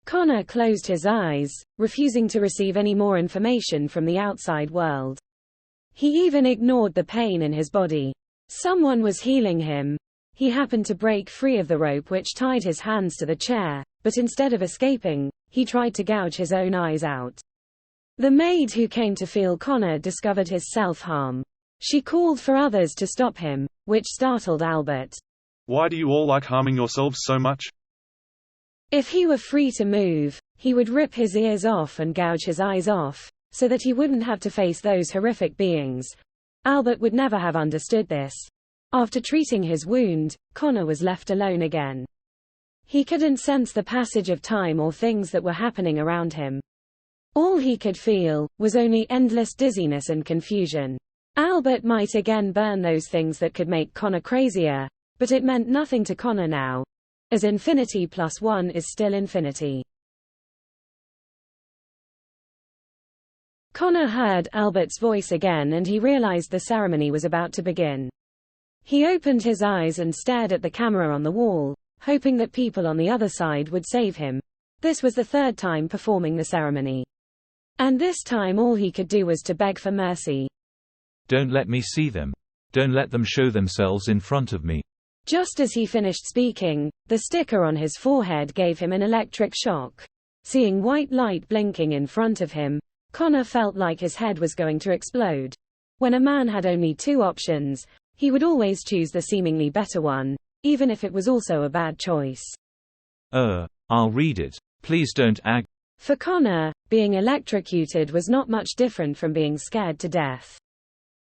Connor closed his eyes, refusing to receive any more information from the outside world. He even ignored the pain in his body. Someone was healing him. He happened to break free of the rope which tied his hands to the chair, but instead of escaping, he tried to gouge his own eyes out. The maid who came to feel Connor discovered his self-harm. She called for others to stop him, which startled Albert. Why do you all like harming yourselves so much? If he were free to move, he would rip his ears off and gouge his eyes off, so that he wouldn't have to face those horrific beings. Albert would never have understood this. After treating his wound, Connor was left alone again. He couldn't sense the passage of time or things that were happening around him. All he could feel was only endless dizziness and confusion. Albert might again burn those things that could make Connor crazier, but it meant nothing to Connor now, as infinity plus 1 is still infinity. Connor heard Albert's voice again and he realized the ceremony was about to begin. He opened his eyes and stared at the camera on the wall, hoping that people on the other side would save him. This was the third time performing the ceremony. And this time all he could do was to beg for mercy. Don't let me see them. Don't let them show themselves in front of me. Just as he finished speaking, the sticker on his forehead gave him an electric shock. Seeing white light blinking in front of him, Connor felt like his head was going to explode. When a man had only two options, he would always choose the seemingly better one, even if it was also a bad choice. I'll read it. Please don't ag. For Connor, being electrocuted was not much different from being scared to death.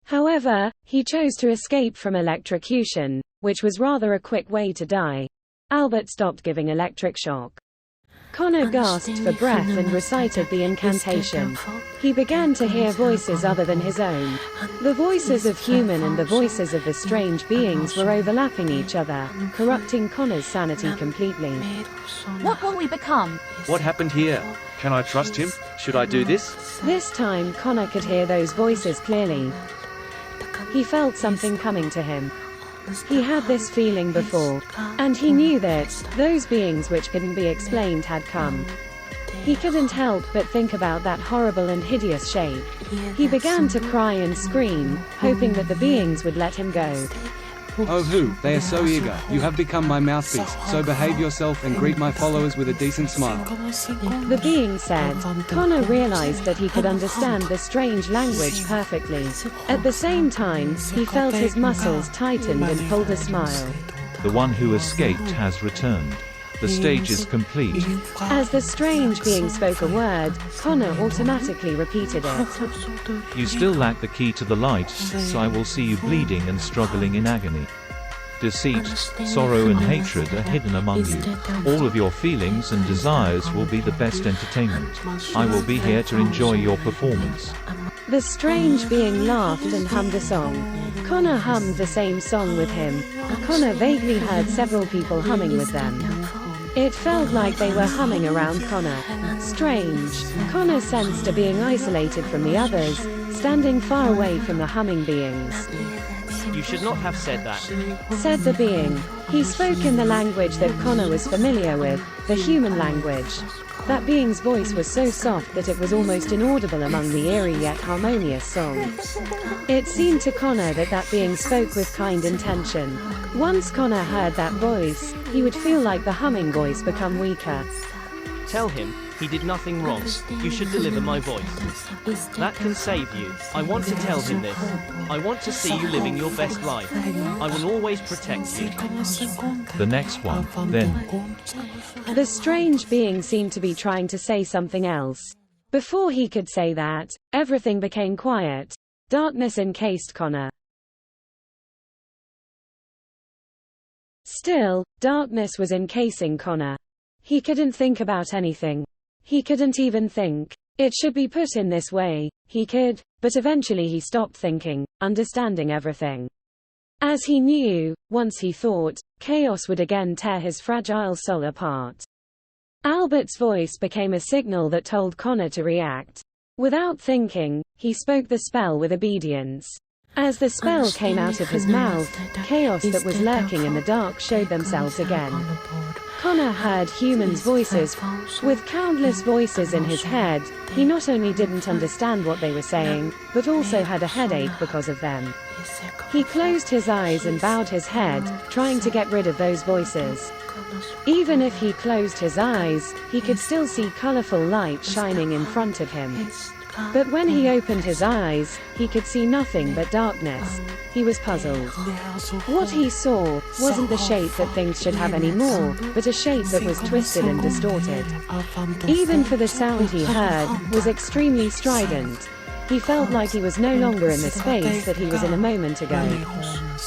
However, he chose to escape from electrocution, which was rather a quick way to die. Albert stopped giving electric shock. Connor gasped for breath and recited the incantation. He began to hear voices other than his own. The voices of human and the voices of the strange beings were overlapping each other, corrupting Connor's sanity completely. What will we become? What happened here? Can I trust him? Should I do this? This time Connor could hear those voices clearly. He felt something coming to him. He had this feeling before, and he knew that those beings which couldn't be explained had come. He couldn't help but think about that horrible and hideous shape. He began to cry and scream, hoping that the beings would let him go. Oh who, they are so eager, you have become my mouthpiece, so behave yourself and greet my followers with a decent smile. The being said. Connor realized that he could understand the strange language perfectly. At the same time, he felt his muscles tightened and pulled a smile. The one who escaped has returned. The stage is complete. As the strange being spoke a word, Connor automatically repeated it. You still lack the key to the light, so I will see you bleeding and struggling in agony. Deceit, sorrow and hatred are hidden among you. All of your feelings and desires will be the best entertainment. I will be here to enjoy your performance. The strange being laughed and hummed a song. Connor hummed the same song with him. Connor vaguely heard several people humming with them. It felt like they were humming around Connor. Strange. Connor sensed a being isolated from the others, standing far away from the humming beings. You should not have said that, said the being. He spoke in the language that Connor was familiar with, the human language. That being's voice was so soft that it was almost inaudible among the eerie yet harmonious song. It seemed to Connor that that being spoke with kind intention. Once Connor heard that voice, he would feel like the humming voice become weaker. Tell him, he did nothing wrong. You should deliver my voice. That can save you. I want to tell him this. I want to see you living your best life. I will always protect you. The next one, then. The strange being seemed to be trying to say something else. Before he could say that, everything became quiet. Darkness encased Connor. Still, darkness was encasing Connor. He couldn't think about anything. He couldn't even think. It should be put in this way. He could, but eventually he stopped thinking, understanding everything. As he knew, once he thought, chaos would again tear his fragile soul apart. Albert's voice became a signal that told Connor to react. Without thinking, he spoke the spell with obedience. As the spell came out of his mouth, chaos that was lurking in the dark showed themselves again. Connor heard humans' voices. With countless voices in his head, he not only didn't understand what they were saying, but also had a headache because of them. He closed his eyes and bowed his head, trying to get rid of those voices. Even if he closed his eyes, he could still see colorful light shining in front of him. But when he opened his eyes, he could see nothing but darkness. He was puzzled. What he saw wasn't the shape that things should have anymore, but a shape that was twisted and distorted. Even for the sound he heard was extremely strident. He felt like he was no longer in the space that he was in a moment ago.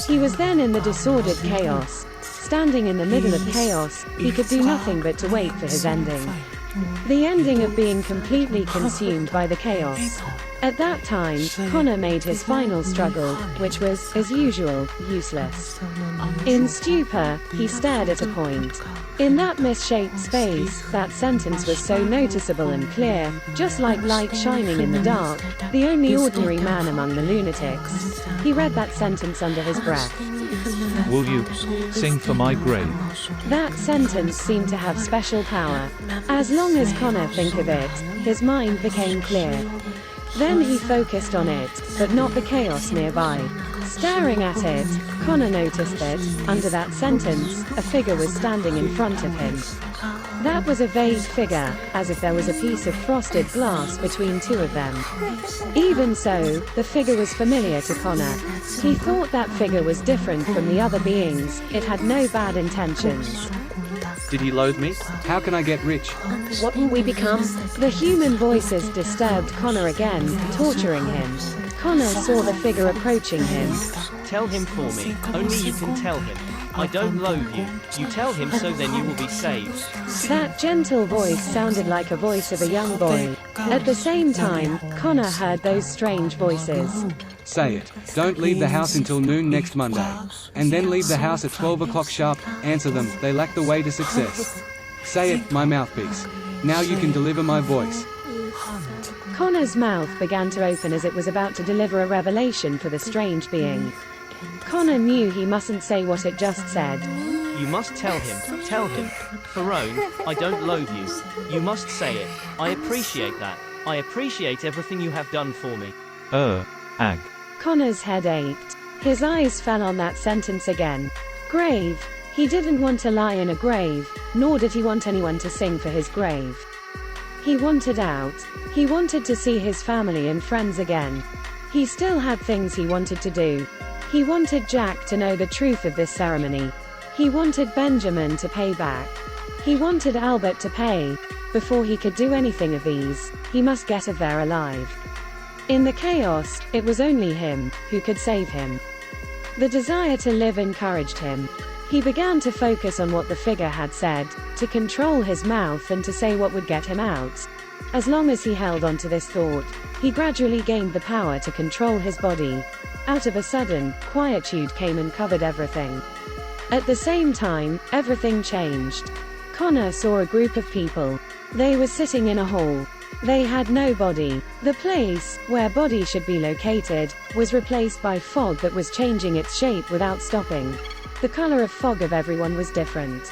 He was then in the disordered chaos. Standing in the middle of chaos, he could do nothing but to wait for his ending. The ending of being completely consumed by the chaos. At that time, Connor made his final struggle, which was, as usual, useless. In stupor, he stared at a point. In that misshaped space, that sentence was so noticeable and clear, just like light shining in the dark, the only ordinary man among the lunatics. He read that sentence under his breath. Will you sing for my grave? That sentence seemed to have special power. As long as Connor think of it, his mind became clear. Then he focused on it, but not the chaos nearby. Staring at it, Connor noticed that, under that sentence, a figure was standing in front of him. That was a vague figure, as if there was a piece of frosted glass between two of them. Even so, the figure was familiar to Connor. He thought that figure was different from the other beings, it had no bad intentions. Did he loathe me? How can I get rich? What will we become? The human voices disturbed Connor again, torturing him. Connor saw the figure approaching him. Tell him for me. Only you can tell him. I don't loathe you. You tell him so then you will be saved. That gentle voice sounded like a voice of a young boy. At the same time, Connor heard those strange voices. Say it. Don't leave the house until noon next Monday. And then leave the house at 12 o'clock sharp. Answer them, they lack the way to success. Say it, my mouthpiece. Now you can deliver my voice. Connor's mouth began to open as it was about to deliver a revelation for the strange being. Connor knew he mustn't say what it just said. You must tell him. Tell him. Farone, I don't loathe you. You must say it. I appreciate that. I appreciate everything you have done for me. Ag. Connor's head ached. His eyes fell on that sentence again. Grave. He didn't want to lie in a grave, nor did he want anyone to sing for his grave. He wanted out. He wanted to see his family and friends again. He still had things he wanted to do. He wanted Jack to know the truth of this ceremony. He wanted Benjamin to pay back. He wanted Albert to pay. Before he could do anything of these, he must get out of there alive. In the chaos, it was only him who could save him. The desire to live encouraged him. He began to focus on what the figure had said, to control his mouth and to say what would get him out. As long as he held on to this thought, he gradually gained the power to control his body. Out of a sudden, quietude came and covered everything. At the same time, everything changed. Connor saw a group of people. They were sitting in a hall. They had no body. The place, where body should be located, was replaced by fog that was changing its shape without stopping. The color of fog of everyone was different.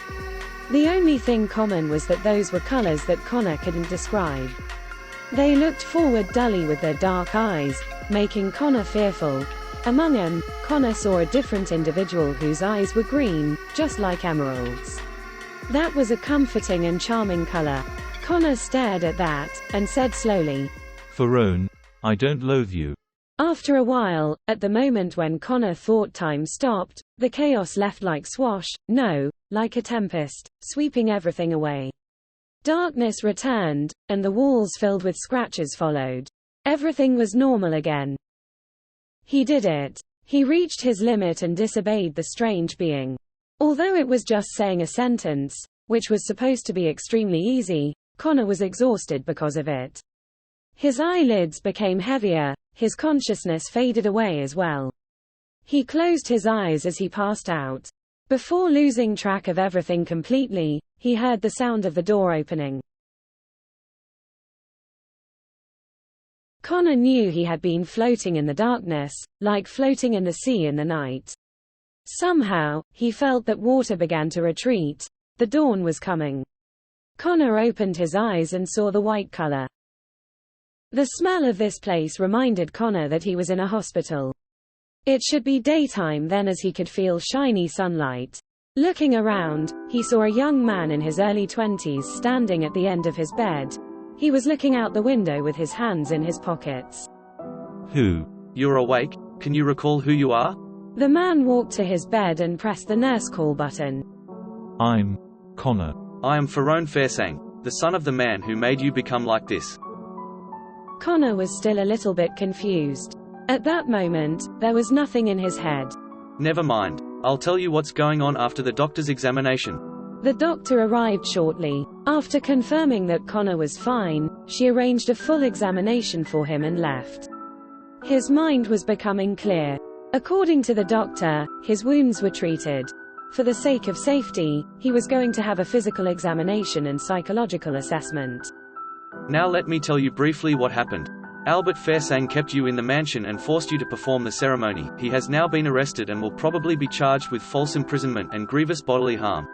The only thing common was that those were colors that Connor couldn't describe. They looked forward dully with their dark eyes, making Connor fearful. Among them, Connor saw a different individual whose eyes were green, just like emeralds. That was a comforting and charming color. Connor stared at that, and said slowly, Farone, I don't loathe you. After a while, at the moment when Connor thought time stopped, the chaos left like like a tempest, sweeping everything away. Darkness returned, and the walls filled with scratches followed. Everything was normal again. He did it. He reached his limit and disobeyed the strange being. Although it was just saying a sentence, which was supposed to be extremely easy, Connor was exhausted because of it. His eyelids became heavier, his consciousness faded away as well. He closed his eyes as he passed out. Before losing track of everything completely, he heard the sound of the door opening. Connor knew he had been floating in the darkness, like floating in the sea in the night. Somehow, he felt that water began to retreat. The dawn was coming. Connor opened his eyes and saw the white color. The smell of this place reminded Connor that he was in a hospital. It should be daytime then, as he could feel shiny sunlight. Looking around, he saw a young man in his early 20s standing at the end of his bed. He was looking out the window with his hands in his pockets. Who? You're awake? Can you recall who you are? The man walked to his bed and pressed the nurse call button. I'm Connor. I am Ferone Fairsang, the son of the man who made you become like this. Connor was still a little bit confused. At that moment, there was nothing in his head. Never mind. I'll tell you what's going on after the doctor's examination. The doctor arrived shortly. After confirming that Connor was fine, she arranged a full examination for him and left. His mind was becoming clear. According to the doctor, his wounds were treated. For the sake of safety, he was going to have a physical examination and psychological assessment. Now let me tell you briefly what happened. Albert Fairsang kept you in the mansion and forced you to perform the ceremony. He has now been arrested and will probably be charged with false imprisonment and grievous bodily harm.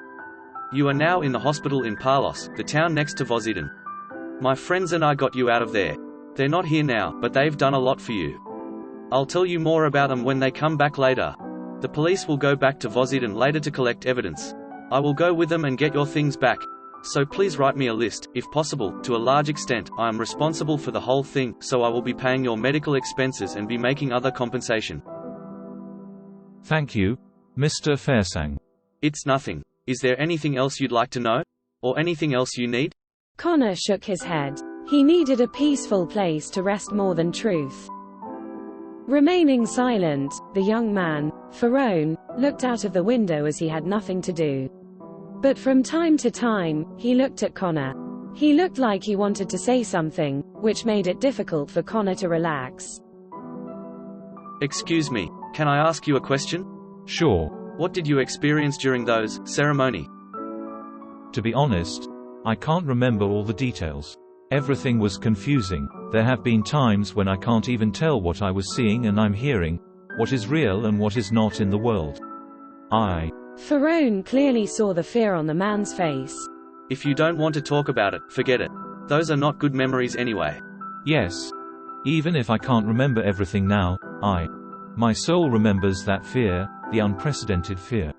You are now in the hospital in Palos, the town next to Voziden. My friends and I got you out of there. They're not here now, but they've done a lot for you. I'll tell you more about them when they come back later. The police will go back to Voziden later to collect evidence. I will go with them and get your things back. So please write me a list, if possible. To a large extent, I am responsible for the whole thing, so I will be paying your medical expenses and be making other compensation. Thank you, Mr. Fairsang. It's nothing. Is there anything else you'd like to know? Or anything else you need? Connor shook his head. He needed a peaceful place to rest more than truth. Remaining silent, the young man, Ferone, looked out of the window as he had nothing to do. But from time to time, he looked at Connor. He looked like he wanted to say something, which made it difficult for Connor to relax. Excuse me, can I ask you a question? Sure. What did you experience during those ceremony? To be honest, I can't remember all the details. Everything was confusing. There have been times when I can't even tell what I was seeing and I'm hearing, what is real and what is not in the world. Ferone clearly saw the fear on the man's face. If you don't want to talk about it, forget it. Those are not good memories anyway. Yes. Even if I can't remember everything now, my soul remembers that fear, the unprecedented fear.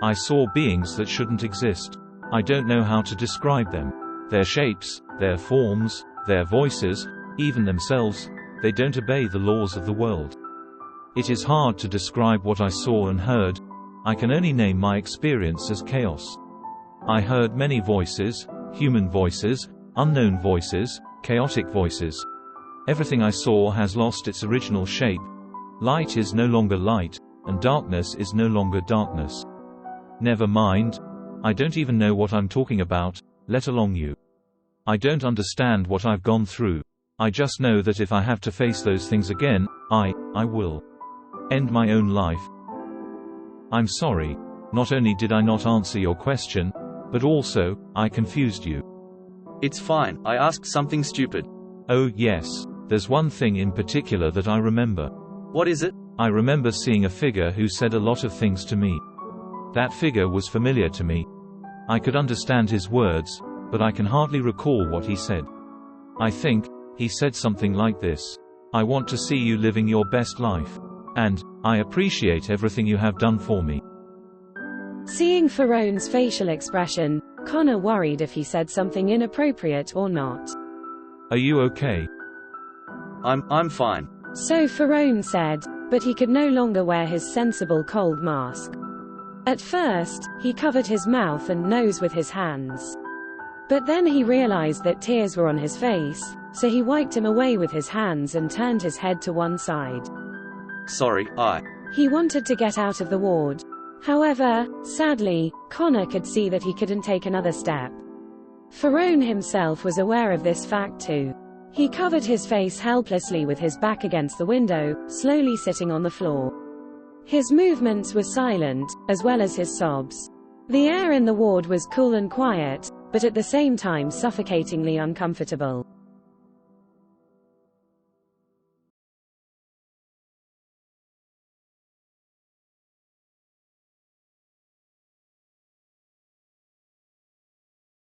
I saw beings that shouldn't exist. I don't know how to describe them. Their shapes, their forms, their voices, even themselves, they don't obey the laws of the world. It is hard to describe what I saw and heard. I can only name my experience as chaos. I heard many voices, human voices, unknown voices, chaotic voices. Everything I saw has lost its original shape. Light is no longer light, and darkness is no longer darkness. Never mind. I don't even know what I'm talking about, let alone you. I don't understand what I've gone through. I just know that if I have to face those things again, I will end my own life. I'm sorry. Not only did I not answer your question, but also, I confused you. It's fine, I asked something stupid. Oh yes, there's one thing in particular that I remember. What is it? I remember seeing a figure who said a lot of things to me. That figure was familiar to me. I could understand his words, but I can hardly recall what he said. I think he said something like this: I want to see you living your best life. And I appreciate everything you have done for me. Seeing Ferone's facial expression, Connor worried if he said something inappropriate or not. Are you okay? I'm fine. So Ferone said, but he could no longer wear his sensible cold mask. At first, he covered his mouth and nose with his hands. But then he realized that tears were on his face, so he wiped them away with his hands and turned his head to one side. Sorry, He wanted to get out of the ward. However, sadly, Connor could see that he couldn't take another step. Ferone himself was aware of this fact too. He covered his face helplessly with his back against the window, slowly sitting on the floor. His movements were silent, as well as his sobs. The air in the ward was cool and quiet, but at the same time suffocatingly uncomfortable.